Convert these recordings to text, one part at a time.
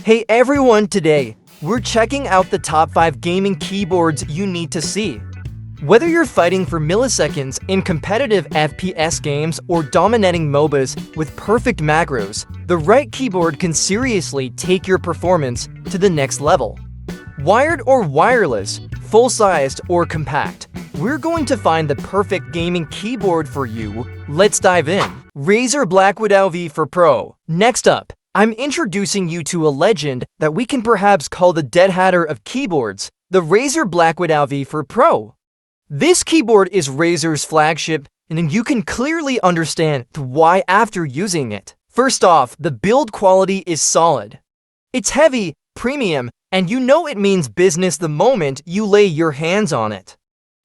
Hey everyone, today we're checking out the top 5 gaming keyboards you need to see. Whether you're fighting for milliseconds in competitive FPS games or dominating MOBAs with perfect macros, the right keyboard can seriously take your performance to the next level. Wired or wireless, full-sized or compact, we're going to find the perfect gaming keyboard for you. Let's dive in. Razer BlackWidow V4 Pro. Next up, I'm introducing you to a legend that we can perhaps call the Dead Hatter of keyboards, the Razer BlackWidow V4 Pro. This keyboard is Razer's flagship, and you can clearly understand why after using it. First off, the build quality is solid. It's heavy, premium, and you know it means business the moment you lay your hands on it.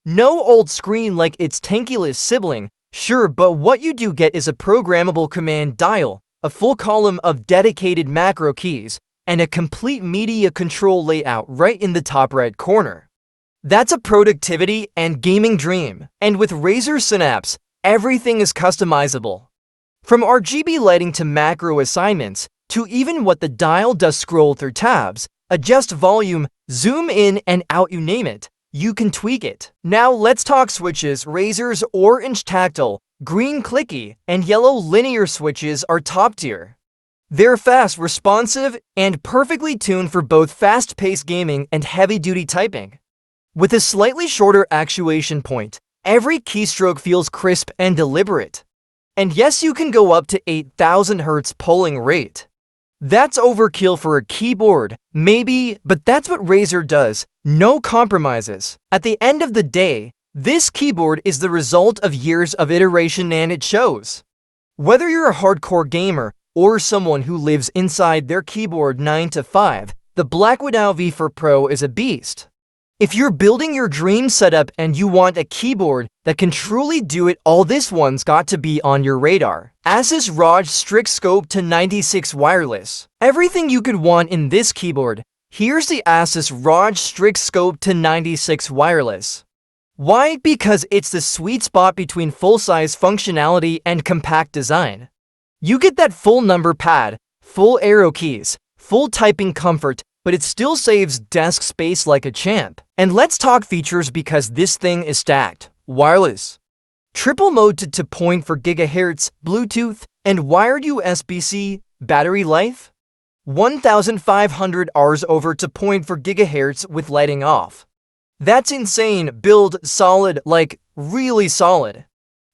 No old screen like its tankless sibling, sure, but what you do get is a programmable command dial, a full column of dedicated macro keys, and a complete media control layout right in the top right corner. That's a productivity and gaming dream. And with Razer Synapse, everything is customizable. From RGB lighting to macro assignments, to even what the dial does scroll through tabs, adjust volume, zoom in and out, you name it, you can tweak it. Now let's talk switches. Razer's orange tactile, green clicky, and yellow linear switches are top tier. They're fast, responsive, and perfectly tuned for both fast-paced gaming and heavy-duty typing. With a slightly shorter actuation point, every keystroke feels crisp and deliberate. And yes, you can go up to 8,000 Hz polling rate. That's overkill for a keyboard, maybe, but that's what Razer does. No compromises. At the end of the day, this keyboard is the result of years of iteration, and it shows. Whether you're a hardcore gamer or someone who lives inside their keyboard 9 to 5, the BlackWidow V4 Pro is a beast. If you're building your dream setup and you want a keyboard that can truly do it all, this one's got to be on your radar. ASUS ROG Strix Scope to 96 Wireless. Everything you could want in this keyboard. Here's the ASUS ROG Strix Scope to 96 Wireless. Why? Because it's the sweet spot between full-size functionality and compact design. You get that full number pad, full arrow keys, full typing comfort, but it still saves desk space like a champ. And let's talk features, because this thing is stacked. Wireless. Triple mode to 2.4 GHz, Bluetooth, and wired USB-C. Battery life? 1,500 hours over 2.4 GHz with lighting off. That's insane. Build solid, like really solid.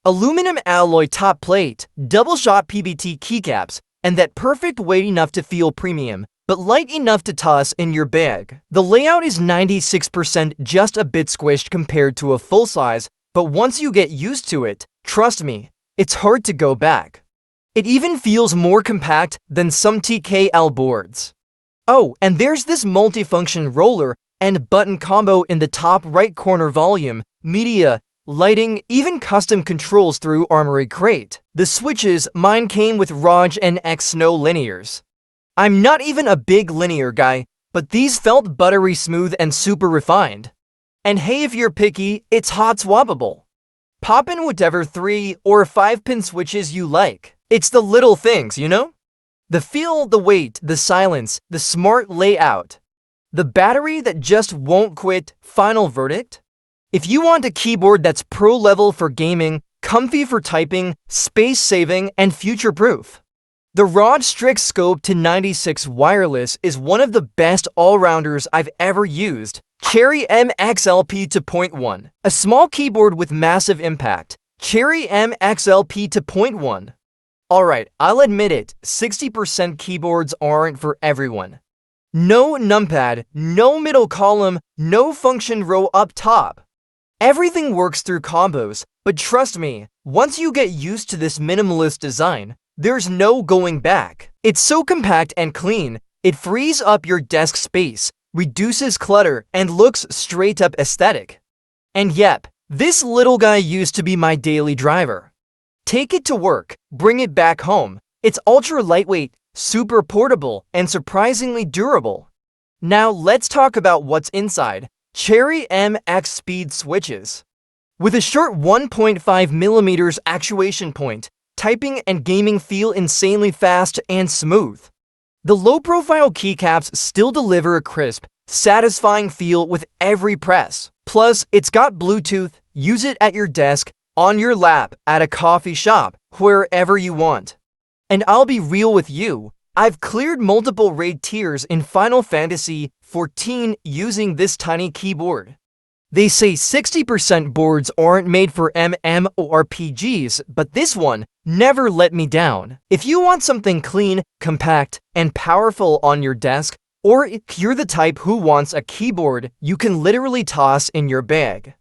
Aluminum alloy top plate, double-shot PBT keycaps, and that perfect weight enough to feel premium, but light enough to toss in your bag. The layout is 96%, just a bit squished compared to a full size, but once you get used to it, trust me, it's hard to go back. It even feels more compact than some TKL boards. Oh, and there's this multifunction roller and button combo in the top right corner: volume, media, lighting, even custom controls through Armory Crate. The switches, mine came with ROG and X no linears. I'm not even a big linear guy, but these felt buttery smooth and super refined. And hey, if you're picky, it's hot swappable. Pop in whatever 3 or 5-pin switches you like. It's the little things, you know? The feel, the weight, the silence, the smart layout. The battery that just won't quit. Final verdict? If you want a keyboard that's pro-level for gaming, comfy for typing, space-saving, and future-proof, the ROG Strix Scope to 96 Wireless is one of the best all-rounders I've ever used. Cherry MXLP 2.1. A small keyboard with massive impact. Cherry MXLP 2.1. Alright, I'll admit it, 60% keyboards aren't for everyone. No numpad, no middle column, no function row up top. Everything works through combos, but trust me, once you get used to this minimalist design, there's no going back. It's so compact and clean, it frees up your desk space, reduces clutter, and looks straight up aesthetic. And yep, this little guy used to be my daily driver. Take it to work, bring it back home. It's ultra lightweight, super portable, and surprisingly durable. Now let's talk about what's inside. Cherry MX speed switches. With a short 1.5mm actuation point, typing and gaming feel insanely fast and smooth. The low-profile keycaps still deliver a crisp, satisfying feel with every press. Plus, it's got Bluetooth. Use it at your desk, on your lap, at a coffee shop, wherever you want. And I'll be real with you, I've cleared multiple raid tiers in Final Fantasy XIV using this tiny keyboard. They say 60% boards aren't made for MMORPGs, but this one never let me down. If you want something clean, compact, and powerful on your desk, or if you're the type who wants a keyboard you can literally toss in your bag,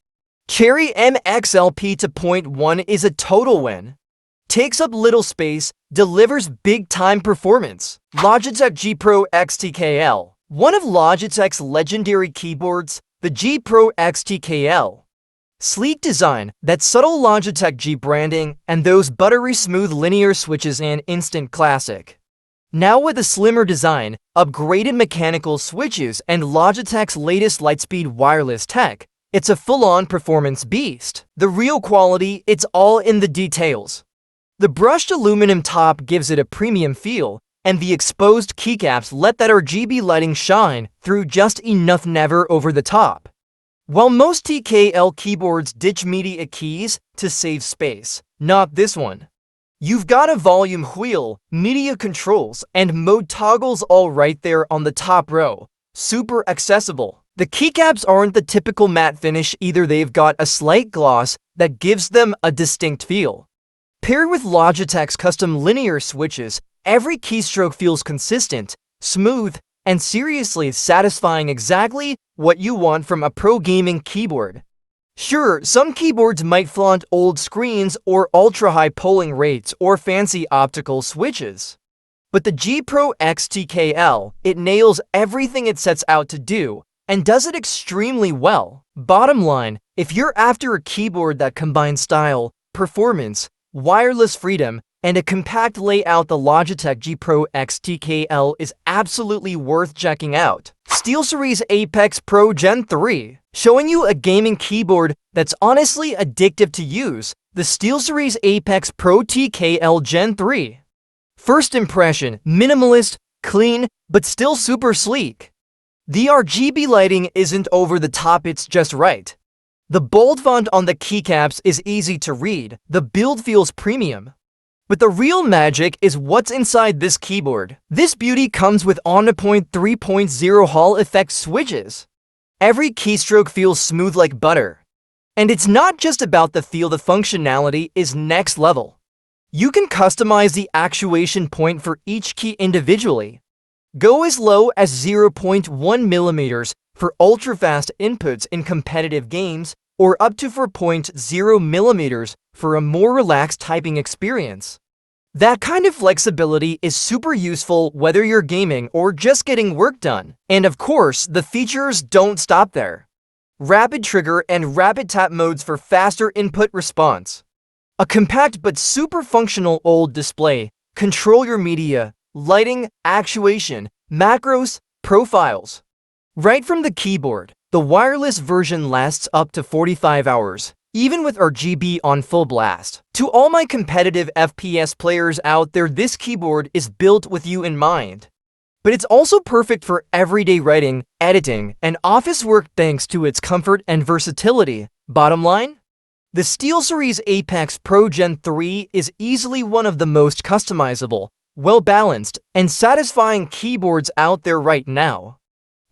Cherry MXLP 2.1 is a total win. Takes up little space, delivers big-time performance. Logitech G Pro XTKL. One of Logitech's legendary keyboards, the G Pro XTKL. Sleek design, that subtle Logitech G branding, and those buttery smooth linear switches an instant classic. Now with a slimmer design, upgraded mechanical switches, and Logitech's latest Lightspeed wireless tech, it's a full-on performance beast. The real quality, it's all in the details. The brushed aluminum top gives it a premium feel, and the exposed keycaps let that RGB lighting shine through just enough, never over the top. While most TKL keyboards ditch media keys to save space, not this one. You've got a volume wheel, media controls, and mode toggles all right there on the top row. Super accessible. The keycaps aren't the typical matte finish either, they've got a slight gloss that gives them a distinct feel. Paired with Logitech's custom linear switches, every keystroke feels consistent, smooth, and seriously satisfying, exactly what you want from a pro gaming keyboard. Sure, some keyboards might flaunt old screens or ultra-high polling rates or fancy optical switches. But the G Pro XTKL, it nails everything it sets out to do, and does it extremely well. Bottom line, if you're after a keyboard that combines style, performance, wireless freedom, and a compact layout, the Logitech G Pro XTKL is absolutely worth checking out. SteelSeries Apex Pro Gen 3. Showing you a gaming keyboard that's honestly addictive to use, the SteelSeries Apex Pro TKL Gen 3. First impression, minimalist, clean, but still super sleek. The RGB lighting isn't over the top, it's just right. The bold font on the keycaps is easy to read, the build feels premium. But the real magic is what's inside this keyboard. This beauty comes with on-point 3.0 Hall effect switches. Every keystroke feels smooth like butter. And it's not just about the feel, the functionality is next level. You can customize the actuation point for each key individually. Go as low as 0.1 millimeters for ultra-fast inputs in competitive games, or up to 4.0 millimeters for a more relaxed typing experience. That kind of flexibility is super useful whether you're gaming or just getting work done. And of course, the features don't stop there. Rapid trigger and rapid tap modes for faster input response. A compact but super functional OLED display. Control your media, lighting, actuation, macros, profiles. Right from the keyboard. The wireless version lasts up to 45 hours, even with RGB on full blast. To all my competitive FPS players out there, this keyboard is built with you in mind. But it's also perfect for everyday writing, editing, and office work thanks to its comfort and versatility. Bottom line? The SteelSeries Apex Pro Gen 3 is easily one of the most customizable, well-balanced, and satisfying keyboards out there right now.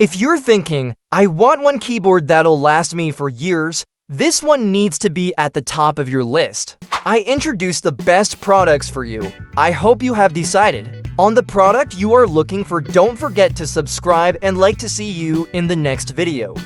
If you're thinking, I want one keyboard that'll last me for years, this one needs to be at the top of your list. I introduced the best products for you. I hope you have decided on the product you are looking for. Don't forget to subscribe and like to see you in the next video.